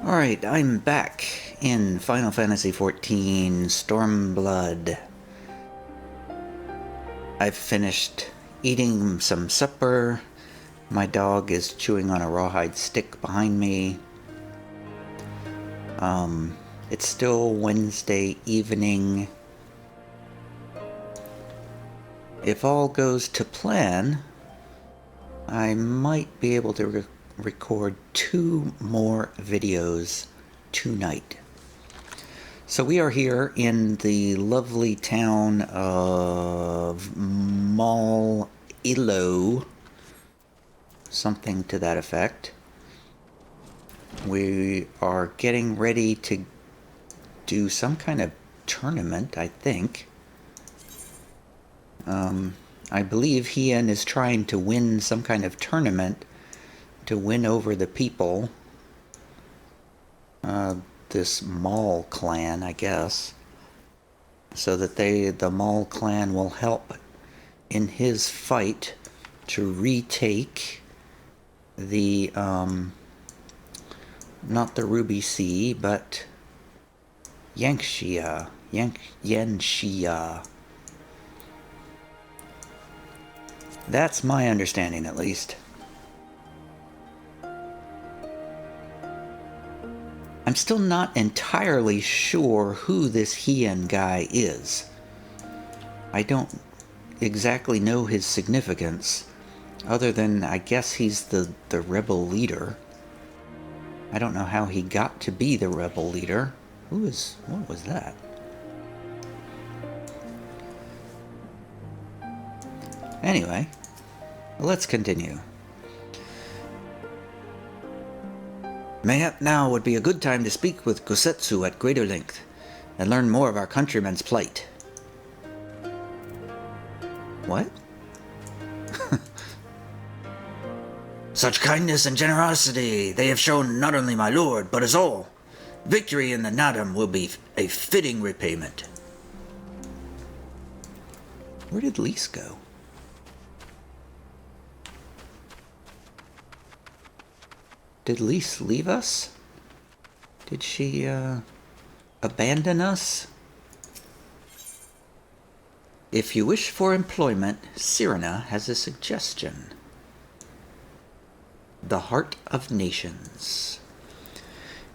Alright, I'm back in Final Fantasy XIV Stormblood. I've finished eating some supper. My dog is chewing on a rawhide stick behind me. It's still Wednesday evening. If all goes to plan, I might be able to record 2 more videos tonight. So we are here in the lovely town of Mal Ilo, something to that effect. We are getting ready to do some kind of tournament, I think. I believe Hien is trying to win some kind of tournament to win over the people. This Mal clan, I guess. So that the Mal clan will help in his fight to retake the, not the Ruby Sea, but Yanxia. That's my understanding, at least. I'm still not entirely sure who this Hien guy is. I don't exactly know his significance, other than I guess he's the rebel leader. I don't know how he got to be the rebel leader. What was that? Anyway, let's continue. Mayhap now would be a good time to speak with Kosetsu at greater length, and learn more of our countrymen's plight. What? Such kindness and generosity they have shown not only my lord, but us all. Victory in the Nadam will be a fitting repayment. Where did Lise go? Did Lise leave us? Did she, abandon us? If you wish for employment, Cyrena has a suggestion. The Heart of Nations.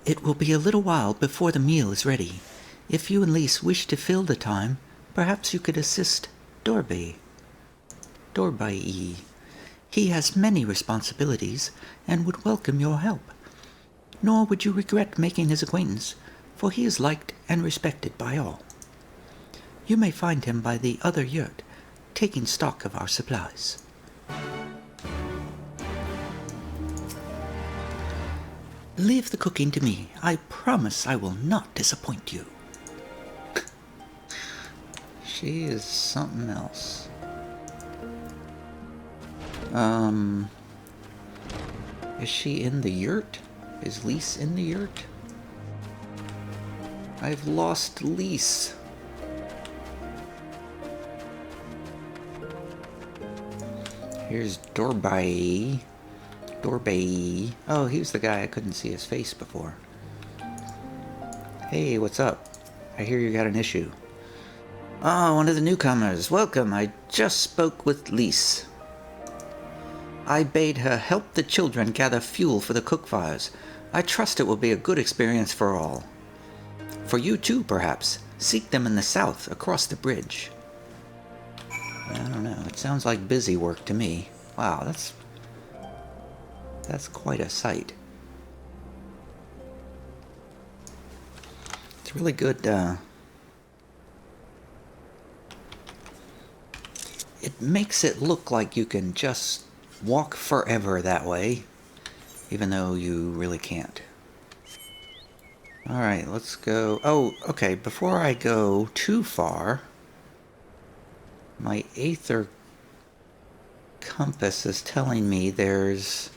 It will be a little while before the meal is ready. If you and Lise wish to fill the time, perhaps you could assist Dorbai. He has many responsibilities and would welcome your help. Nor would you regret making his acquaintance, for he is liked and respected by all. You may find him by the other yurt, taking stock of our supplies. Leave the cooking to me. I promise I will not disappoint you. She is something else. Is she in the yurt? Is Lise in the yurt? I've lost Lise. Here's Dorbai. Oh, he was the guy I couldn't see his face before. Hey, what's up? I hear you got an issue. Oh, one of the newcomers. Welcome. I just spoke with Lise. I bade her help the children gather fuel for the cook fires. I trust it will be a good experience for all. For you too, perhaps. Seek them in the south, across the bridge. I don't know. It sounds like busy work to me. Wow, that's quite a sight. It's really good, it makes it look like you can just walk forever that way, even though you really can't. Alright, let's go. Oh, okay, before I go too far, my Aether compass is telling me there's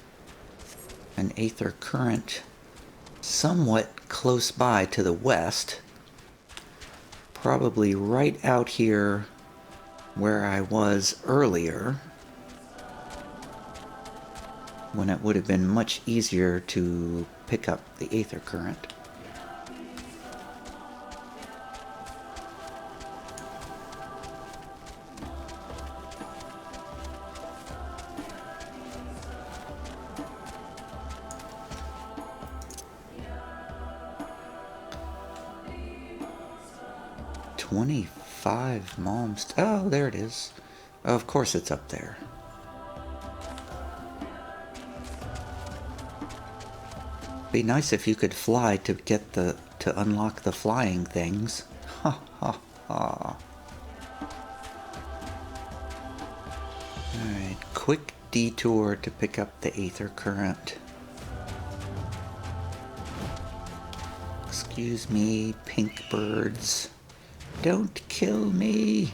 an Aether current somewhat close by to the west, probably right out here where I was earlier. when it would have been much easier to pick up the aether current. $25 moms. Oh, there it is. Oh, of course it's up there. Be nice if you could fly to get to unlock the flying things. Ha ha ha. Alright, quick detour to pick up the aether current. Excuse me, pink birds. Don't kill me.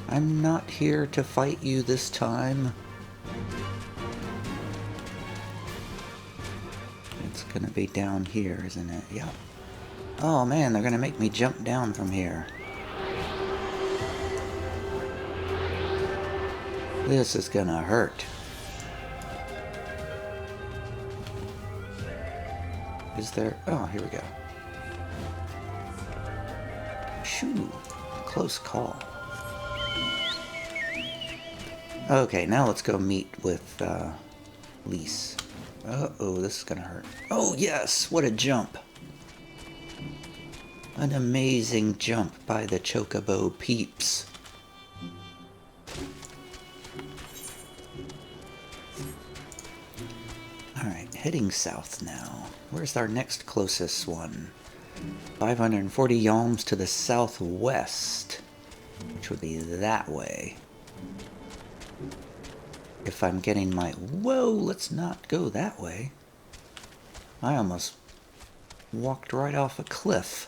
I'm not here to fight you this time. It's gonna be down here, isn't it? Yep. Oh man, they're gonna make me jump down from here. This is gonna hurt. Is there... Oh, here we go. Shoo. Close call. Okay, now let's go meet with Lise. Uh-oh, this is gonna hurt. Oh, yes! What a jump! An amazing jump by the Chocobo peeps. Alright, heading south now. Where's our next closest one? 540 yalms to the southwest, which would be that way. If I'm getting my... Whoa, let's not go that way. I almost walked right off a cliff.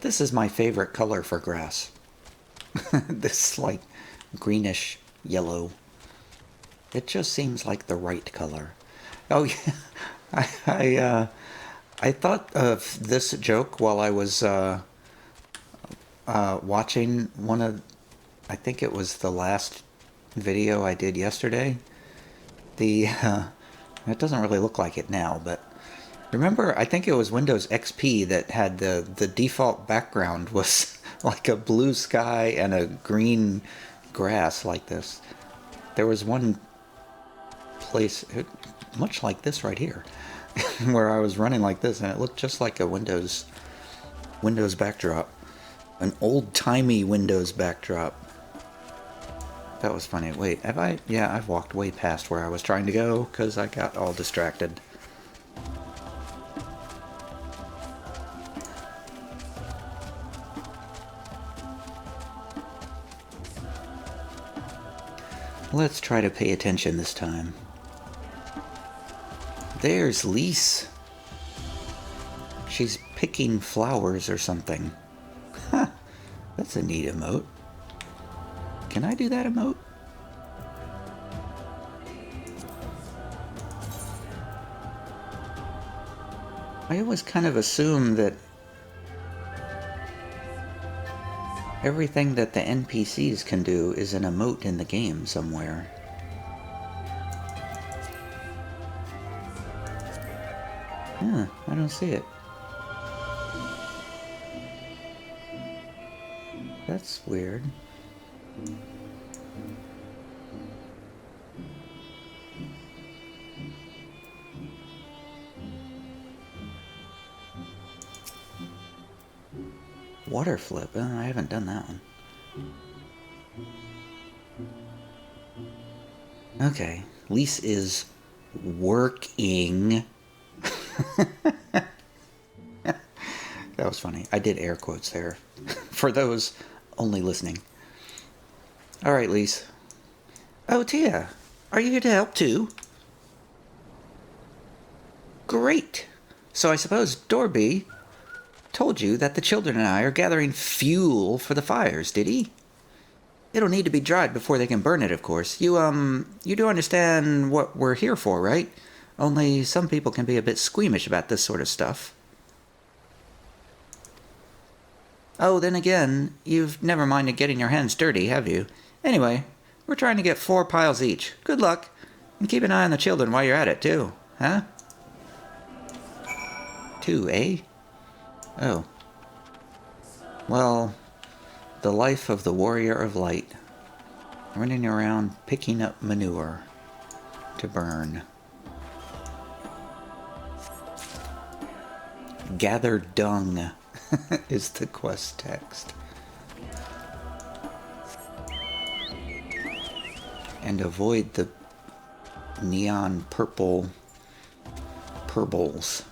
This is my favorite color for grass. This, like, greenish yellow. It just seems like the right color. Oh, yeah. I thought of this joke while I was watching one of... I think it was the last video I did yesterday. It doesn't really look like it now, but... Remember, I think it was Windows XP that had the default background was like a blue sky and a green grass like this. There was one place, much like this right here, where I was running like this and it looked just like a Windows backdrop. An old-timey Windows backdrop. That was funny. Wait, have I? Yeah, I've walked way past where I was trying to go because I got all distracted. Let's try to pay attention this time. There's Lise. She's picking flowers or something. Huh, that's a neat emote. Can I do that emote? I always kind of assume that everything that the NPCs can do is an emote in the game somewhere. Yeah, I don't see it. That's weird. Water flip. I haven't done that one. Okay. Lise is working. That was funny. I did air quotes there. For those only listening. Alright, Lise. Oh, Tia. Are you here to help too? Great. So I suppose Dorby told you that the children and I are gathering fuel for the fires, did he? It'll need to be dried before they can burn it, of course. You do understand what we're here for, right? Only some people can be a bit squeamish about this sort of stuff. Oh, then again, you've never minded getting your hands dirty, have you? Anyway, we're trying to get 4 piles each. Good luck. And keep an eye on the children while you're at it, too. Huh? 2, eh? Oh. Well, the life of the warrior of light. Running around picking up manure to burn. Gather dung is the quest text. And avoid the neon purple purbles.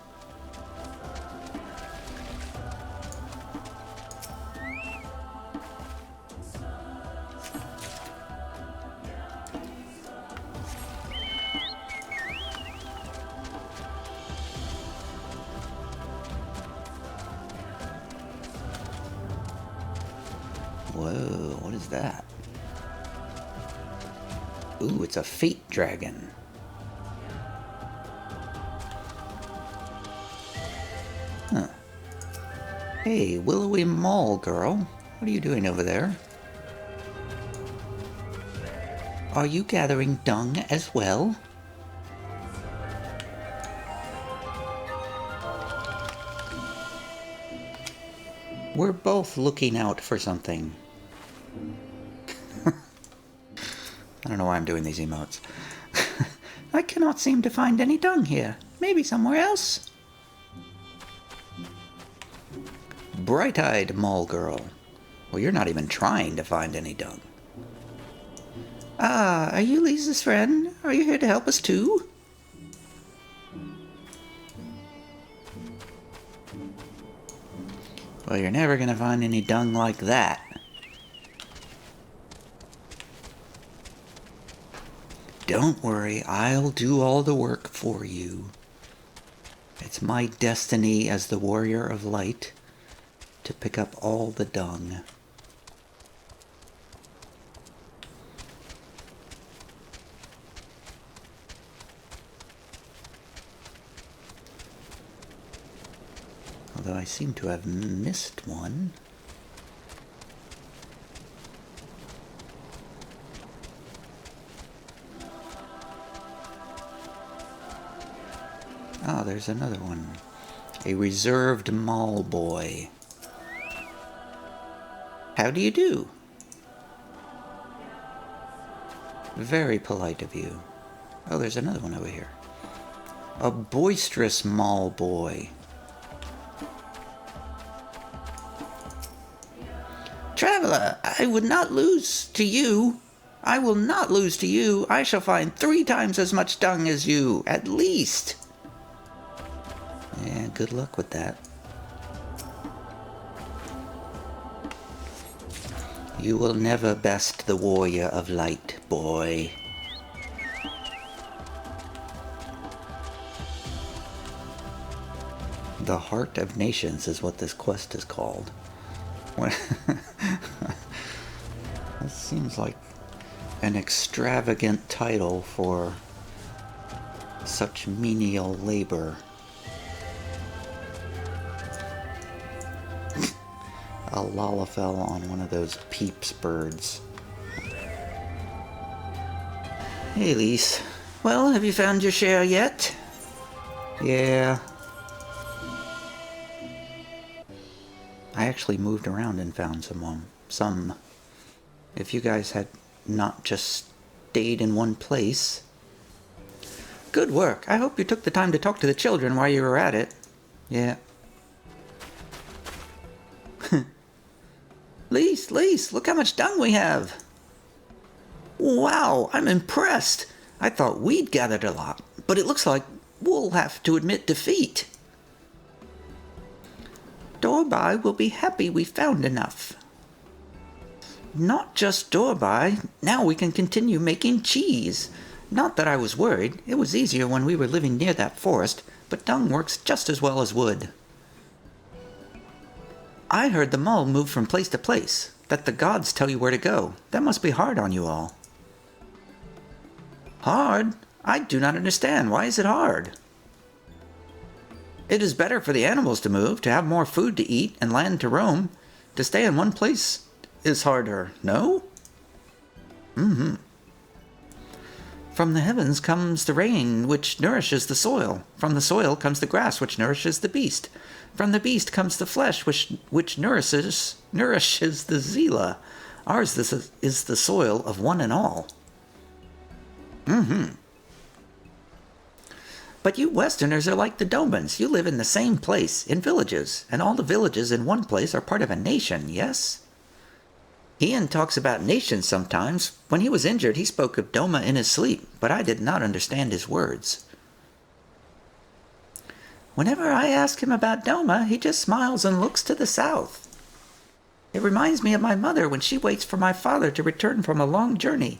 Whoa, what is that? Ooh, it's a fate dragon. Huh. Hey, willowy mall girl. What are you doing over there? Are you gathering dung as well? We're both looking out for something. I don't know why I'm doing these emotes. I cannot seem to find any dung here. Maybe somewhere else. Bright-eyed mall girl. Well, you're not even trying to find any dung. Ah, are you Lisa's friend? Are you here to help us too? Well, you're never gonna find any dung like that. Don't worry, I'll do all the work for you. It's my destiny as the warrior of light to pick up all the dung. Although I seem to have missed one. Ah, there's another one. A reserved mall boy. How do you do? Very polite of you. Oh, there's another one over here. A boisterous mall boy. Traveler, I would not lose to you. I will not lose to you. I shall find 3 times as much dung as you, at least. Yeah, good luck with that. You will never best the warrior of light, boy. The Heart of Nations is what this quest is called. This seems like an extravagant title for such menial labor. A lalafell on one of those peeps birds. Hey, Lise. Well, have you found your share yet? Yeah. I actually moved around and found some. If you guys had not just stayed in one place. Good work. I hope you took the time to talk to the children while you were at it. Yeah. Lise, look how much dung we have. Wow, I'm impressed. I thought we'd gathered a lot, but it looks like we'll have to admit defeat. Dorby will be happy we found enough. Not just Dorby, now we can continue making cheese. Not that I was worried, it was easier when we were living near that forest, but dung works just as well as wood. I heard the mole move from place to place, that the gods tell you where to go. That must be hard on you all. Hard? I do not understand. Why is it hard? It is better for the animals to move, to have more food to eat and land to roam. To stay in one place is harder, no? From the heavens comes the rain, which nourishes the soil. From the soil comes the grass, which nourishes the beast. From the beast comes the flesh, which nourishes the Zila. Ours is the soil of one and all. But you Westerners are like the Domans. You live in the same place, in villages, and all the villages in one place are part of a nation, yes? Ian talks about nations sometimes. When he was injured, he spoke of Doma in his sleep, but I did not understand his words. Whenever I ask him about Doma, he just smiles and looks to the south. It reminds me of my mother when she waits for my father to return from a long journey.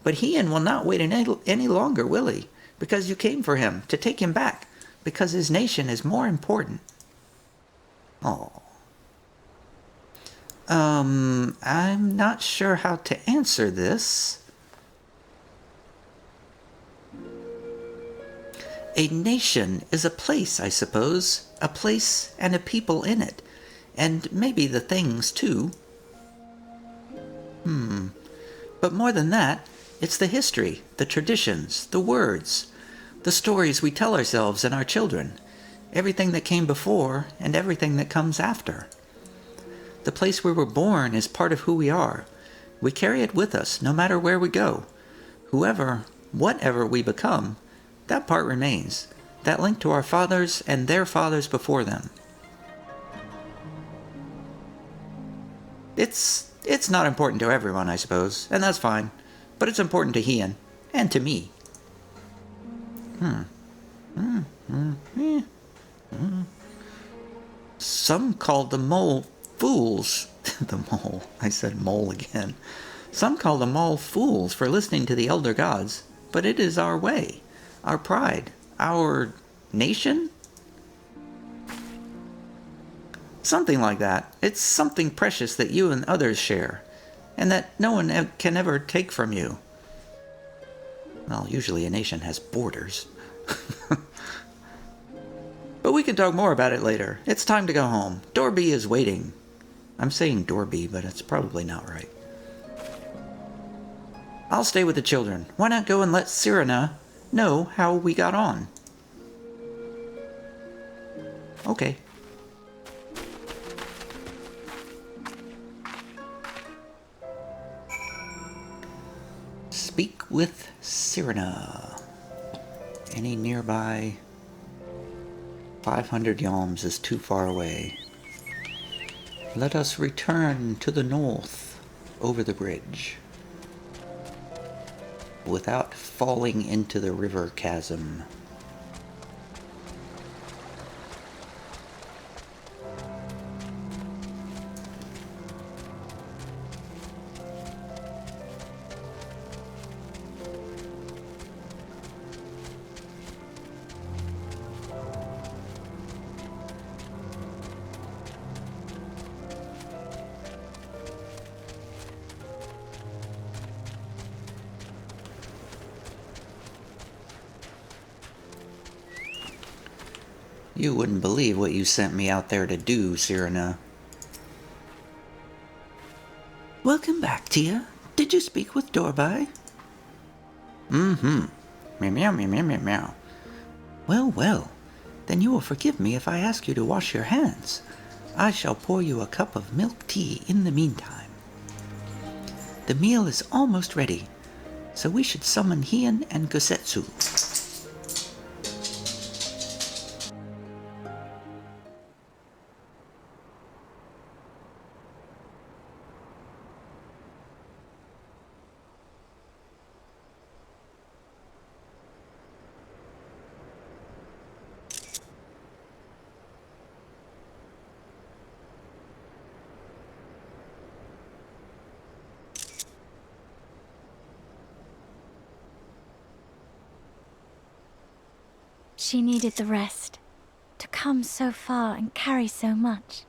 But Ian will not wait any longer, will he? Because you came for him, to take him back, because his nation is more important. Oh. I'm not sure how to answer this. A nation is a place, I suppose. A place and a people in it. And maybe the things, too. But more than that, it's the history, the traditions, the words, the stories we tell ourselves and our children, everything that came before and everything that comes after. The place where we're born is part of who we are. We carry it with us, no matter where we go. Whatever we become, that part remains, that link to our fathers and their fathers before them. It's not important to everyone, I suppose, and that's fine. But it's important to Ian, and to me. Some call the mole fools. The mole. I said mole again. Some call the mole fools for listening to the elder gods, but it is our way, our pride, our nation? Something like that. It's something precious that you and others share, and that no one can ever take from you. Well, usually a nation has borders. But we can talk more about it later. It's time to go home. Dorby is waiting. I'm saying Dorby, but it's probably not right. I'll stay with the children. Why not go and let Cyrena know how we got on? Okay. Speak with Cyrena. Any nearby? 500 yalms is too far away. Let us return to the north, over the bridge, without falling into the river chasm. You wouldn't believe what you sent me out there to do, Cyrena. Welcome back, Tia. Did you speak with Dorby? Meow, meow, meow, meow, meow. Well, then you will forgive me if I ask you to wash your hands. I shall pour you a cup of milk tea in the meantime. The meal is almost ready, so we should summon Hien and Gosetsu. She needed the rest, to come so far and carry so much.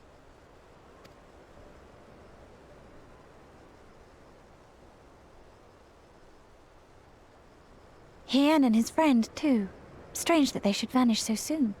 Hien and his friend, too. Strange that they should vanish so soon.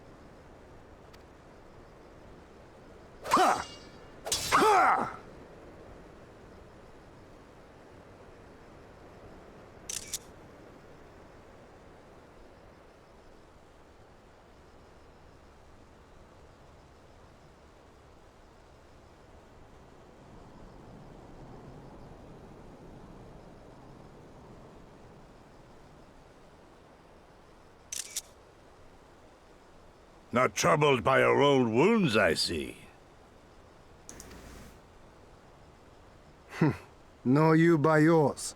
Not troubled by your old wounds, I see. Nor you by yours.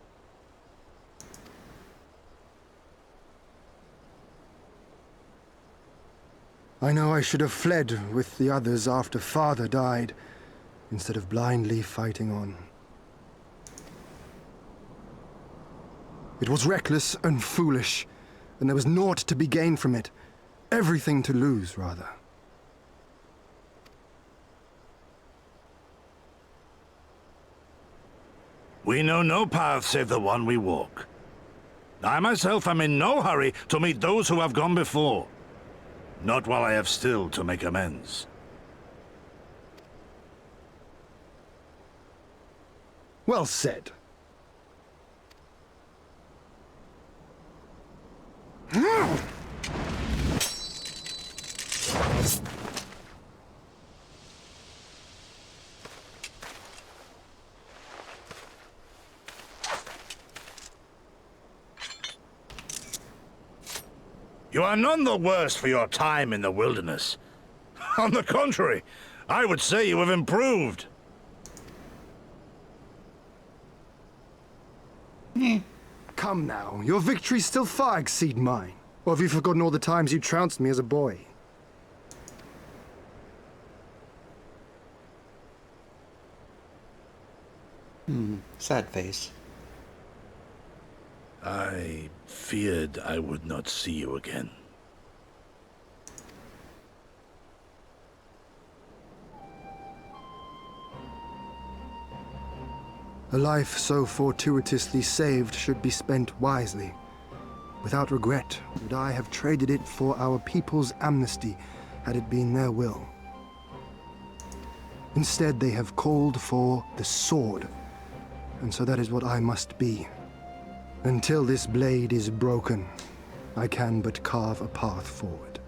I know I should have fled with the others after Father died, instead of blindly fighting on. It was reckless and foolish, and there was naught to be gained from it. Everything to lose, rather. We know no path save the one we walk. I myself am in no hurry to meet those who have gone before. Not while I have still to make amends. Well said. You are none the worse for your time in the wilderness. On the contrary, I would say you have improved. Come now, your victories still far exceed mine. Or have you forgotten all the times you trounced me as a boy? Sad face. I feared I would not see you again. A life so fortuitously saved should be spent wisely. Without regret, would I have traded it for our people's amnesty, had it been their will. Instead, they have called for the sword, and so that is what I must be. Until this blade is broken, I can but carve a path forward.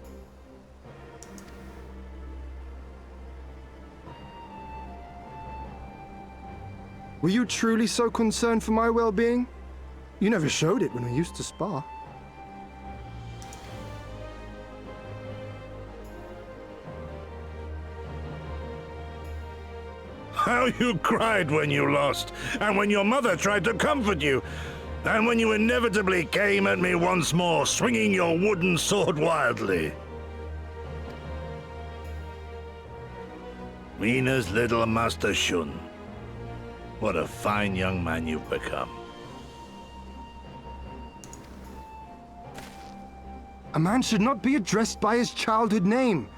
Were you truly so concerned for my well-being? You never showed it when we used to spar. How you cried when you lost, and when your mother tried to comfort you, and when you inevitably came at me once more, swinging your wooden sword wildly. Mina's little Master Shun. What a fine young man you've become. A man should not be addressed by his childhood name.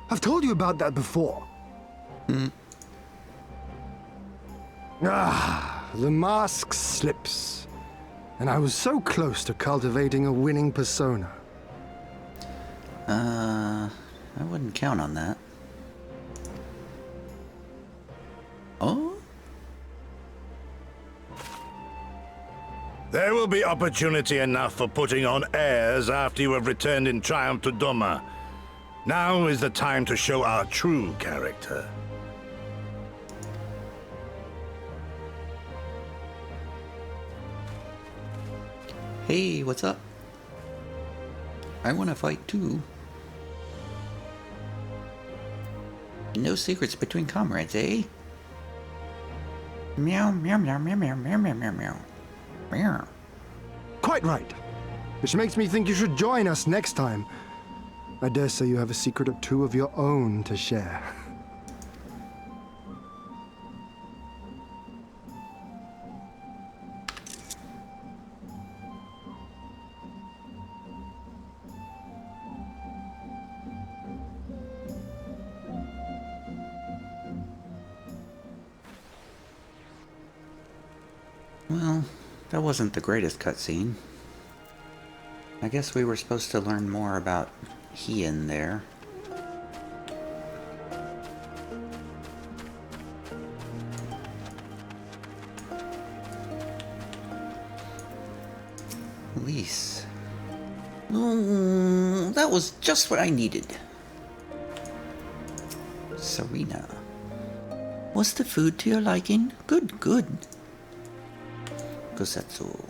I've told you about that before. The mask slips. And I was so close to cultivating a winning persona. I wouldn't count on that. Oh? There will be opportunity enough for putting on airs after you have returned in triumph to Doma. Now is the time to show our true character. Hey, what's up? I want to fight too. No secrets between comrades, eh? Meow, meow, meow, meow, meow, meow, meow, meow, meow. Meow. Quite right. Which makes me think you should join us next time. I dare say you have a secret or two of your own to share. Well, that wasn't the greatest cutscene. I guess we were supposed to learn more about Hien there. Elise. That was just what I needed. Serena. Was the food to your liking? Good, good. Kusetsu.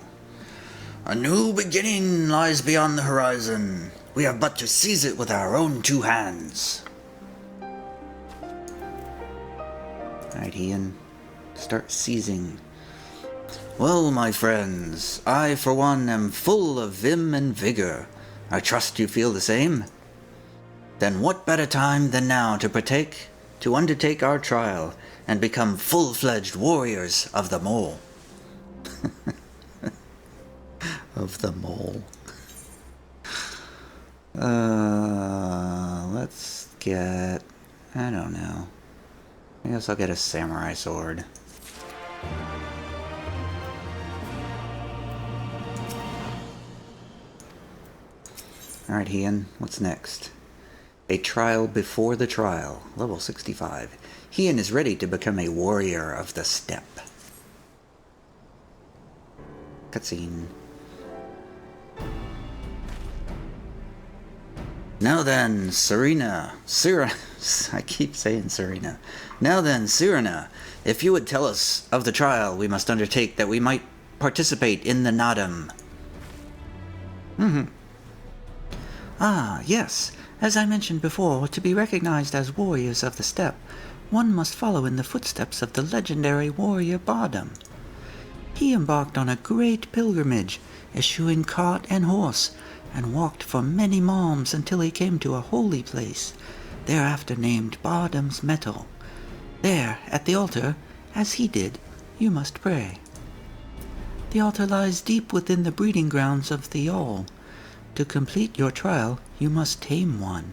A new beginning lies beyond the horizon. We have but to seize it with our own two hands. Alright, Ian. Start seizing. Well, my friends, I for one am full of vim and vigor. I trust you feel the same? Then what better time than now to undertake our trial and become full-fledged warriors of the mole. Of the mole. Let's get... I don't know. I guess I'll get a samurai sword. Alright, Ian, what's next? A trial before the trial, level 65. Ian is ready to become a warrior of the steppe. Cutscene. Now then, I keep saying Serena. Now then, Serena, if you would tell us of the trial we must undertake that we might participate in the Nadam. Ah, yes. As I mentioned before, to be recognized as warriors of the steppe, one must follow in the footsteps of the legendary warrior Bardam. He embarked on a great pilgrimage, eschewing cart and horse, and walked for many malms until he came to a holy place, thereafter named Bardam's Metal. There, at the altar, as he did, you must pray. The altar lies deep within the breeding grounds of the Yol. To complete your trial, you must tame one.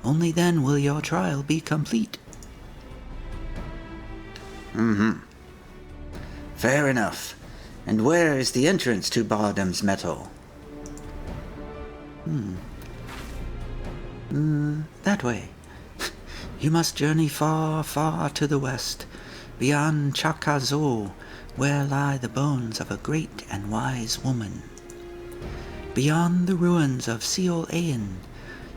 Only then will your trial be complete. Fair enough. And where is the entrance to Bardam's Metal? That way. You must journey far, far to the west, beyond Chakazo, where lie the bones of a great and wise woman. Beyond the ruins of Seol Ain,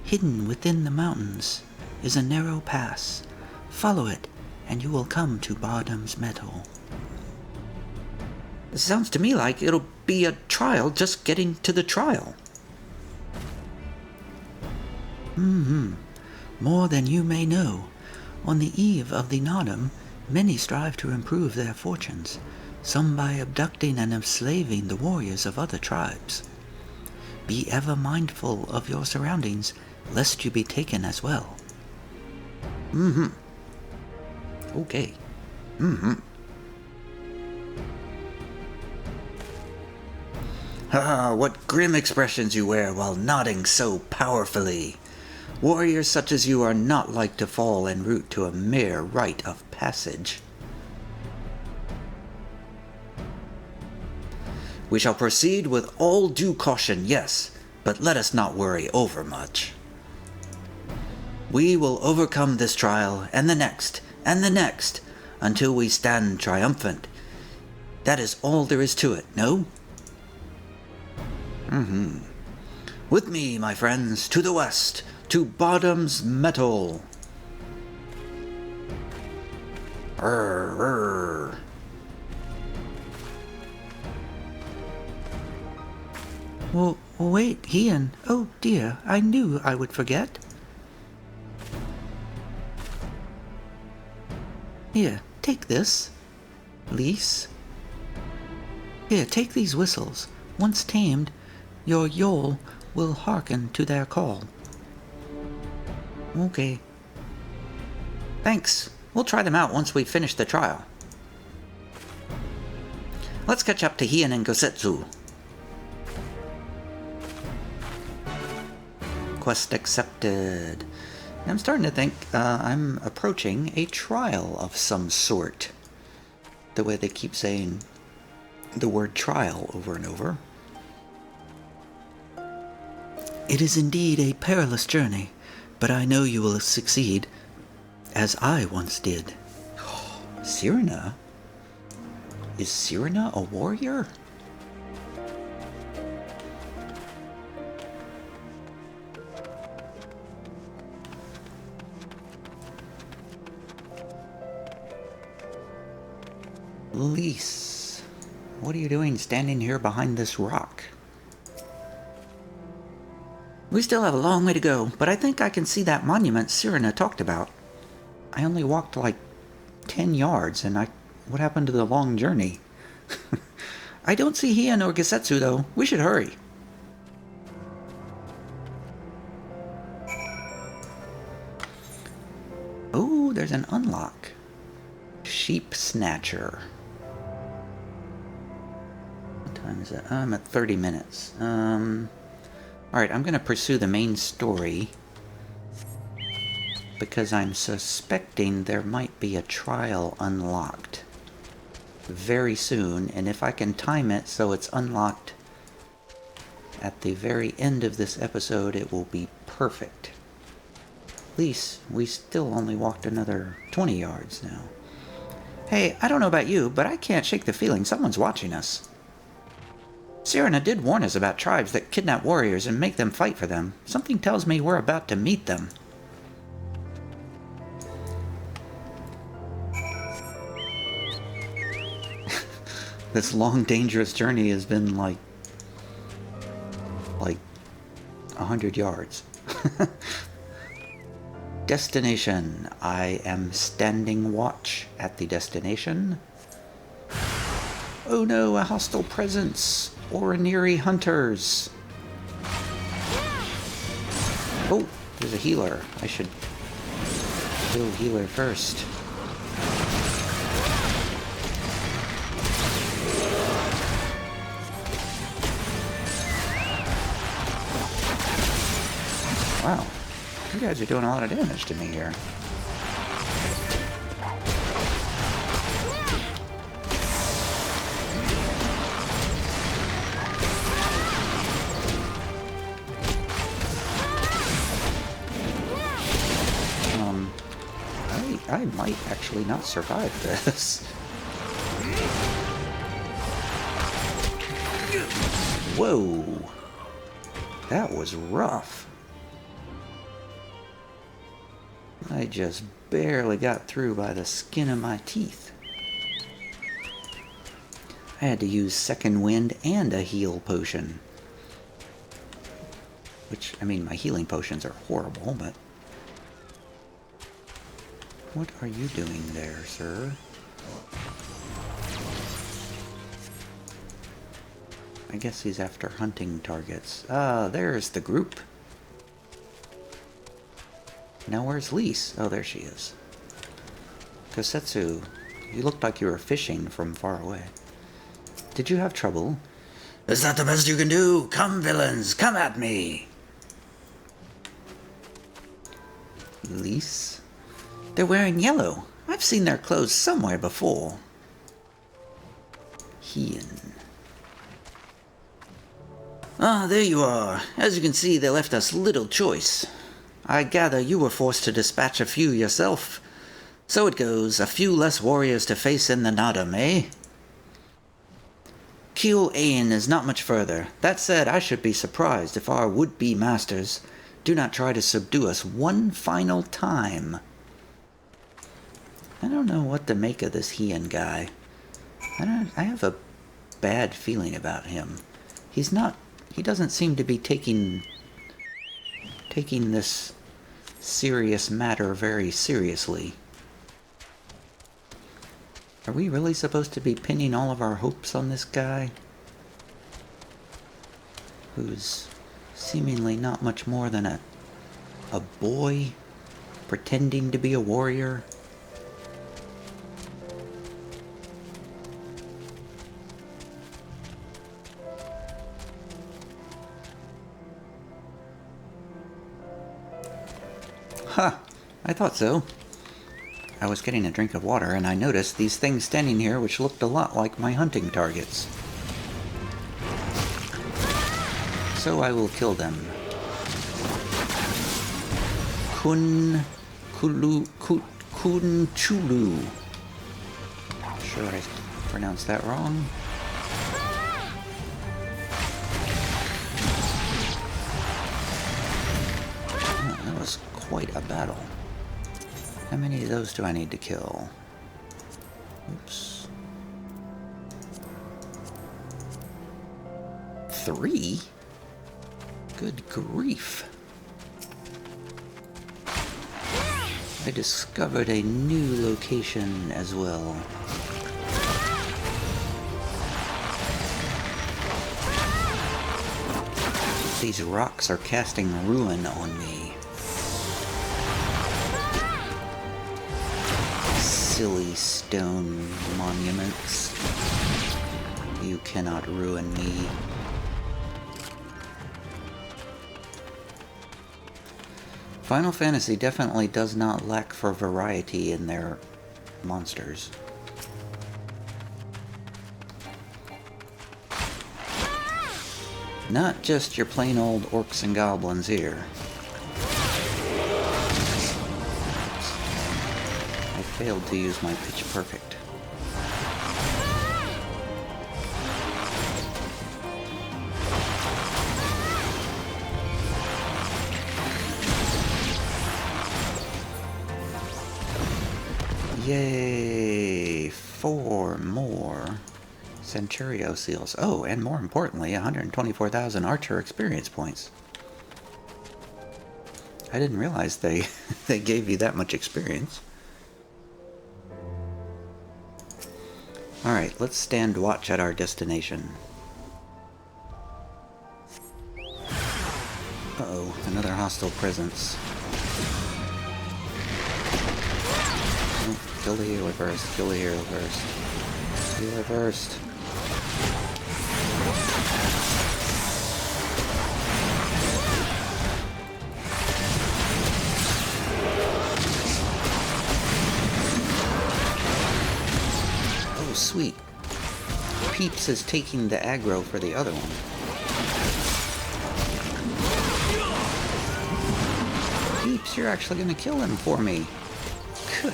hidden within the mountains, is a narrow pass. Follow it, and you will come to Bardam's Metal. It sounds to me like it'll be a trial just getting to the trial. More than you may know. On the eve of the Nadam, many strive to improve their fortunes, some by abducting and enslaving the warriors of other tribes. Be ever mindful of your surroundings, lest you be taken as well. Okay. Ah, what grim expressions you wear while nodding so powerfully. Warriors such as you are not like to fall en route to a mere rite of passage. We shall proceed with all due caution, yes, but let us not worry overmuch. We will overcome this trial, and the next, until we stand triumphant. That is all there is to it, no? With me, my friends, to the west, to Bardam's Metal. Well, wait, Ian. Oh dear, I knew I would forget. Here, take this. Lise. Here, take these whistles. Once tamed, your Yol will hearken to their call. Okay. Thanks. We'll try them out once we finish the trial. Let's catch up to Ian and Gosetsu. Quest accepted. I'm starting to think I'm approaching a trial of some sort. The way they keep saying the word trial over and over. It is indeed a perilous journey, but I know you will succeed, as I once did. Serena? Is Serena a warrior? Lise, what are you doing standing here behind this rock? We still have a long way to go, but I think I can see that monument Cyrano talked about. I only walked like 10 yards, and what happened to the long journey? I don't see Hien or Gesetsu, though. We should hurry. Oh, there's an unlock. Sheep Snatcher. What time is it? I'm at 30 minutes. Alright, I'm gonna pursue the main story because I'm suspecting there might be a trial unlocked very soon, and if I can time it so it's unlocked at the very end of this episode, it will be perfect. At least we still only walked another 20 yards now. Hey, I don't know about you, but I can't shake the feeling someone's watching us. Cyrano did warn us about tribes that kidnap warriors and make them fight for them. Something tells me we're about to meet them. This long, dangerous journey has been like 100 yards. Destination. I am standing watch at the destination. Oh no, a hostile presence. Oriniri hunters. Oh, there's a healer. I should kill healer first. Wow, you guys are doing a lot of damage to me here. I might actually not survive this. Whoa. That was rough. I just barely got through by the skin of my teeth. I had to use second wind and a heal potion. Which, I mean, my healing potions are horrible, but... What are you doing there, sir? I guess he's after hunting targets. Ah, there's the group. Now where's Lise? Oh, there she is. Kosetsu, you looked like you were fishing from far away. Did you have trouble? Is that the best you can do? Come, villains, come at me! Lise? They're wearing yellow. I've seen their clothes somewhere before. Hien. Ah, there you are. As you can see, they left us little choice. I gather you were forced to dispatch a few yourself. So it goes, a few less warriors to face in the Nadam, eh? Kiel Ain is not much further. That said, I should be surprised if our would-be masters do not try to subdue us one final time. I don't know what to make of this Hien guy. I have a bad feeling about him. He doesn't seem to be taking this serious matter very seriously. Are we really supposed to be pinning all of our hopes on this guy? Who's seemingly not much more than a boy pretending to be a warrior? Huh, I thought so. I was getting a drink of water and I noticed these things standing here which looked a lot like my hunting targets. So I will kill them. Kunchulu. Sure I pronounced that wrong. Oh, that was quite a battle. How many of those do I need to kill? Oops. 3? Good grief. I discovered a new location as well. These rocks are casting ruin on me. Silly stone monuments. You cannot ruin me. Final Fantasy definitely does not lack for variety in their monsters. Not just your plain old orcs and goblins here. I failed to use my pitch perfect. Yay! 4 more Centurio seals. Oh, and more importantly, 124,000 Archer experience points. I didn't realize they gave you that much experience. Alright, let's stand watch at our destination. Uh-oh, another hostile presence. Kill the healer first. Kill the hero first. Healer first. Oh, sweet. Peeps is taking the aggro for the other one. Peeps, you're actually gonna kill him for me.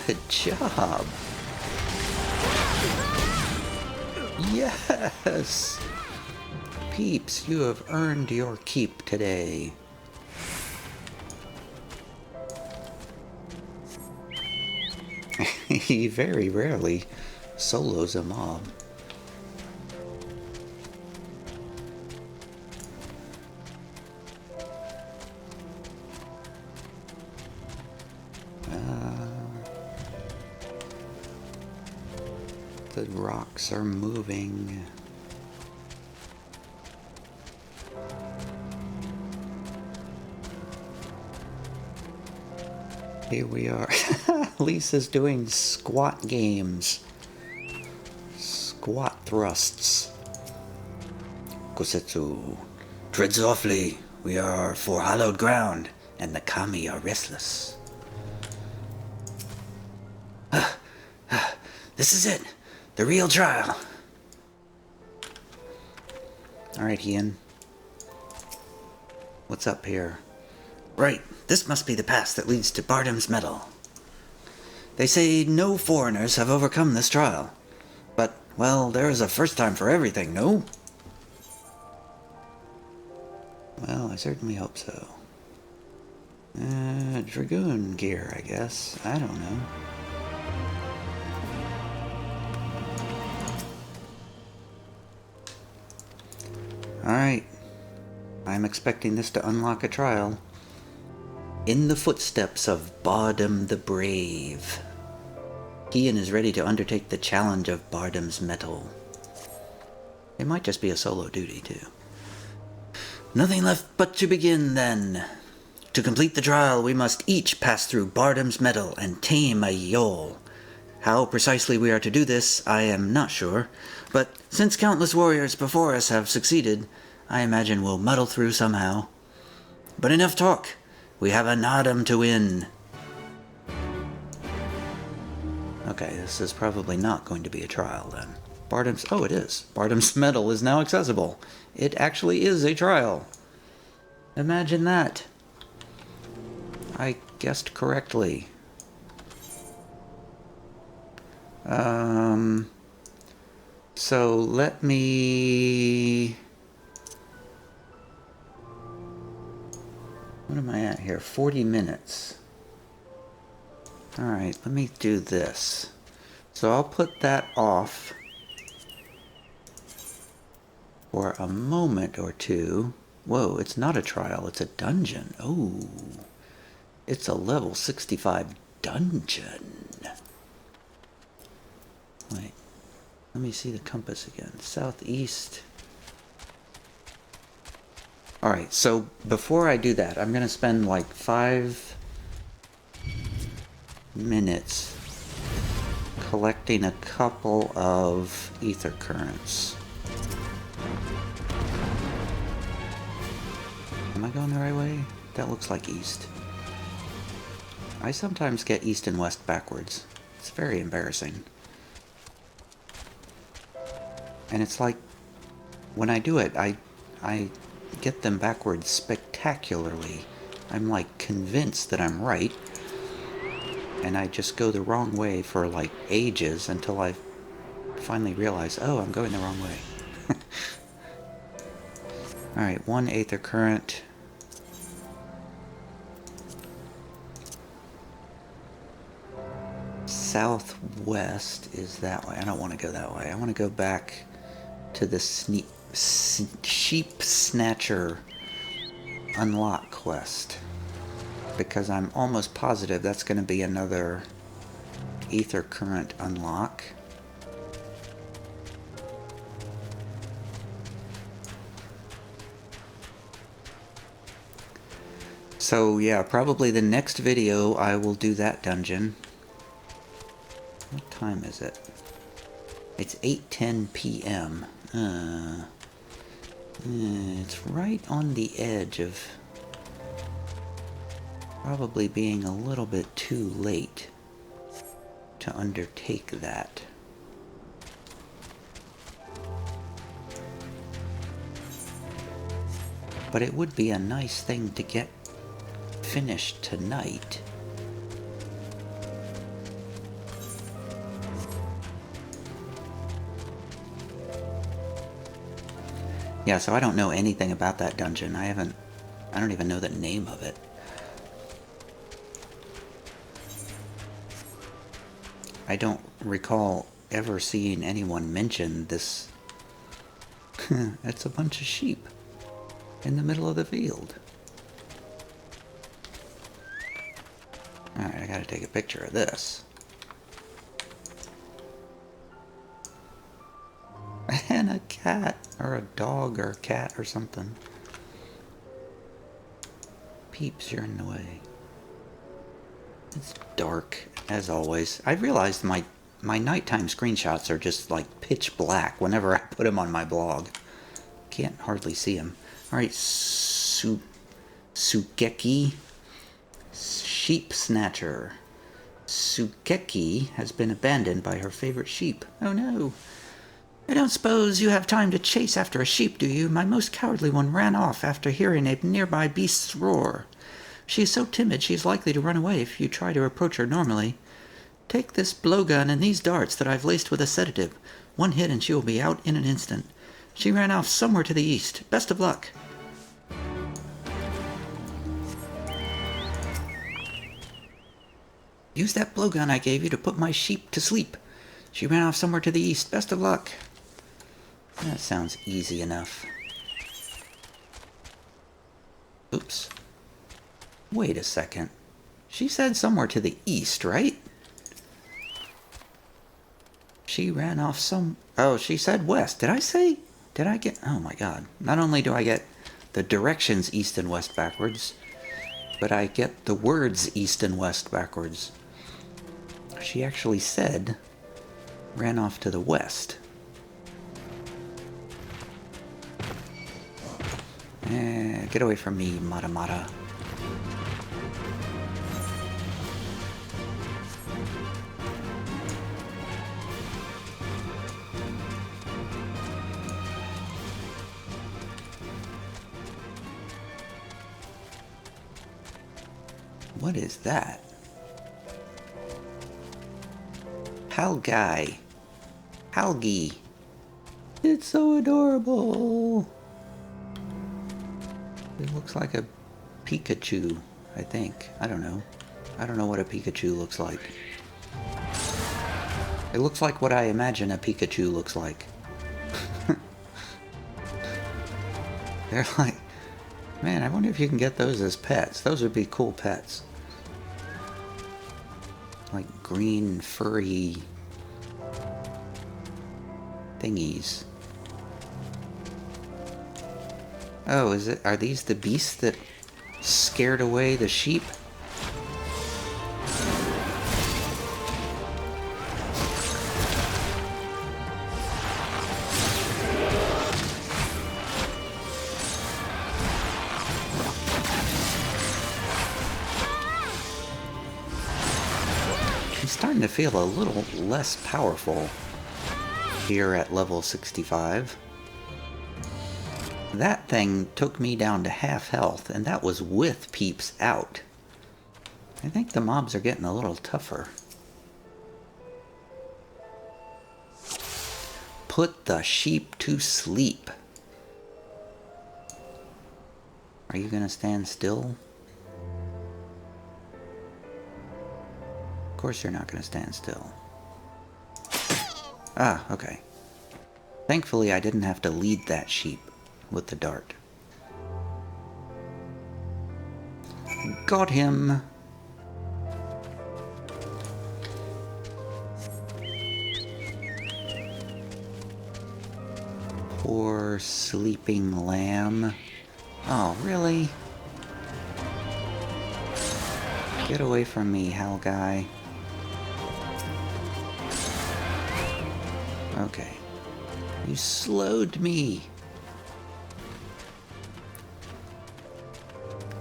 Good job. Yes! Peeps, you have earned your keep today. He very rarely solos a mob. The rocks are moving. Here we are. Lisa's doing squat games. Squat thrusts. Kosetsu. Tread softly. We are for hallowed ground, and the kami are restless. This is it. The real trial. Alright, Ian. What's up here? Right, this must be the pass that leads to Bardam's Medal. They say no foreigners have overcome this trial. But, well, there is a first time for everything, no? Well, I certainly hope so. Dragoon gear, I guess. I don't know. Alright. I'm expecting this to unlock a trial. In the footsteps of Bardam the Brave. Ian is ready to undertake the challenge of Bardam's Medal. It might just be a solo duty, too. Nothing left but to begin, then. To complete the trial, we must each pass through Bardam's Medal and tame a Yol. How precisely we are to do this, I am not sure, but since countless warriors before us have succeeded, I imagine we'll muddle through somehow. But enough talk. We have a Nadam to win. Okay, this is probably not going to be a trial, then. Bardam's... Oh, it is. Bardam's Medal is now accessible. It actually is a trial. Imagine that. I guessed correctly. So let me... What am I at here? 40 minutes. Alright, let me do this. So I'll put that off for a moment or two Whoa, it's not a trial, it's a dungeon. Oh, it's a level 65 dungeon. Wait, let me see the compass again. Southeast. Alright, so before I do that, I'm going to spend like 5 minutes collecting a couple of ether currents. Am I going the right way? That looks like east. I sometimes get east and west backwards. It's very embarrassing. And it's like, when I do it, I get them backwards spectacularly. I'm like convinced that I'm right, and I just go the wrong way for like ages until I finally realize, oh, I'm going the wrong way. Alright, 1 aether current. Southwest is that way. I don't want to go that way. I want to go back to the Sheep Snatcher unlock quest, because I'm almost positive that's going to be another ether current unlock. So yeah, probably the next video I will do that dungeon. What time is it? It's 8:10 p.m. It's right on the edge of probably being a little bit too late to undertake that. But it would be a nice thing to get finished tonight. Yeah, so I don't know anything about that dungeon. I don't even know the name of it. I don't recall ever seeing anyone mention this. It's a bunch of sheep in the middle of the field. Alright, I gotta take a picture of this. And a cat, or a dog, or a cat, or something. Peeps, you're in the way. It's dark, as always. I realized my nighttime screenshots are just like pitch black whenever I put them on my blog. Can't hardly see them. Alright, Sugeki, Sheep Snatcher. Sugeki has been abandoned by her favorite sheep. Oh no. I don't suppose you have time to chase after a sheep, do you? My most cowardly one ran off after hearing a nearby beast's roar. She is so timid she is likely to run away if you try to approach her normally. Take this blowgun and these darts that I've laced with a sedative. One hit and she will be out in an instant. She ran off somewhere to the east. Best of luck. Use that blowgun I gave you to put my sheep to sleep. She ran off somewhere to the east. Best of luck. That sounds easy enough. Oops. Wait a second. She said somewhere to the east, right? She ran off some... Oh, she said west. Did I say... Did I get... Oh my god. Not only do I get the directions east and west backwards, but I get the words east and west backwards. She actually said... ran off to the west. Get away from me, Mata Mata. What is that? Palgai. Palgi. It's so adorable. It looks like a Pikachu, I think. I don't know. I don't know what a Pikachu looks like. It looks like what I imagine a Pikachu looks like. They're Man, I wonder if you can get those as pets. Those would be cool pets. Like green, furry thingies. Oh, are these the beasts that scared away the sheep? I'm starting to feel a little less powerful here at level 65. That thing took me down to half health, and that was with peeps out. I think the mobs are getting a little tougher. Put the sheep to sleep. Are you gonna stand still? Of course you're not gonna stand still. Ah, okay. Thankfully I didn't have to lead that sheep with the dart. Got him! Poor sleeping lamb. Oh, really? Get away from me, Hal guy. Okay. You slowed me!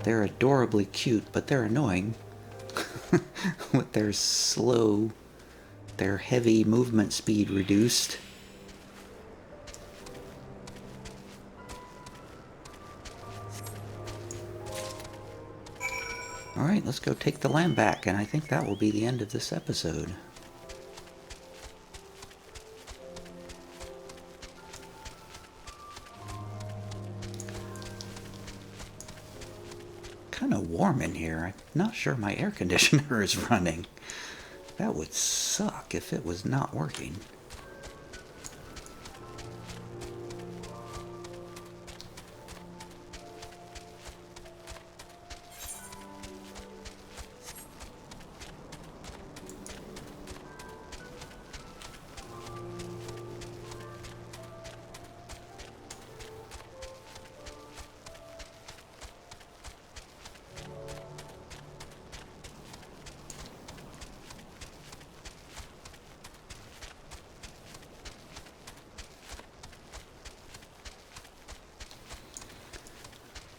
They're adorably cute, but they're annoying. With their slow, their heavy movement speed reduced. Alright, let's go take the lamb back, and I think that will be the end of this episode. Kind of warm in here. I'm not sure my air conditioner is running. That would suck if it was not working.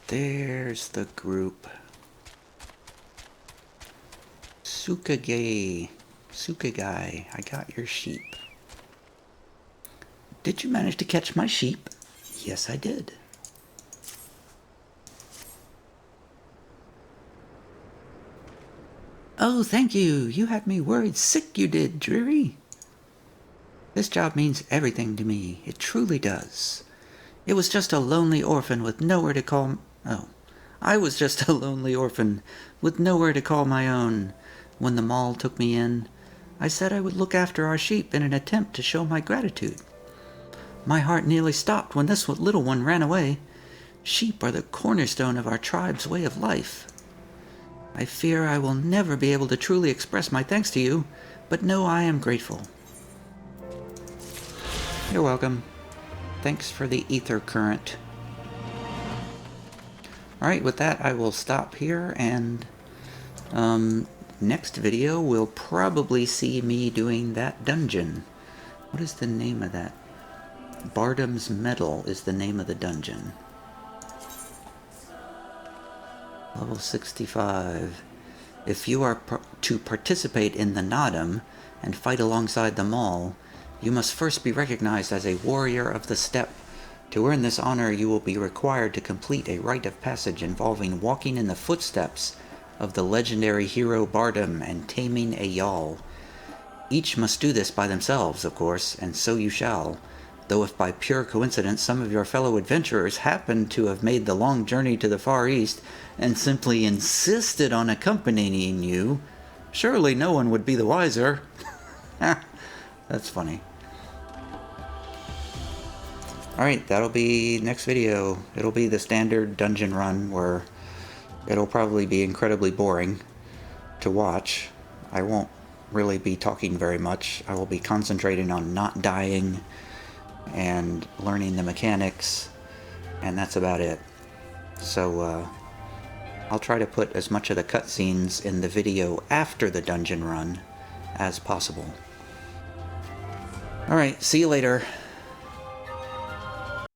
There's the group. Sukagai, I got your sheep. Did you manage to catch my sheep? Yes, I did. Oh, thank you. You had me worried sick, you did, Dreary. This job means everything to me. It truly does. It was just a lonely orphan with nowhere to call... Oh. I was just a lonely orphan with nowhere to call my own. When the mall took me in, I said I would look after our sheep in an attempt to show my gratitude. My heart nearly stopped when this little one ran away. Sheep are the cornerstone of our tribe's way of life. I fear I will never be able to truly express my thanks to you, but know I am grateful. You're welcome. Thanks for the ether current. Alright, with that I will stop here, and next video will probably see me doing that dungeon. What is the name of that? Bardam's Medal is the name of the dungeon. Level 65. If you are to participate in the Nadam and fight alongside the Maul, you must first be recognized as a warrior of the steppe. To earn this honor, you will be required to complete a rite of passage involving walking in the footsteps of the legendary hero Bardam and taming a Yawl. Each must do this by themselves, of course, and so you shall. Though if by pure coincidence some of your fellow adventurers happen to have made the long journey to the Far East and simply insisted on accompanying you, surely no one would be the wiser. That's funny. Alright, that'll be next video. It'll be the standard dungeon run where it'll probably be incredibly boring to watch. I won't really be talking very much. I will be concentrating on not dying and learning the mechanics, and that's about it. So I'll try to put as much of the cutscenes in the video after the dungeon run as possible. Alright, see you later.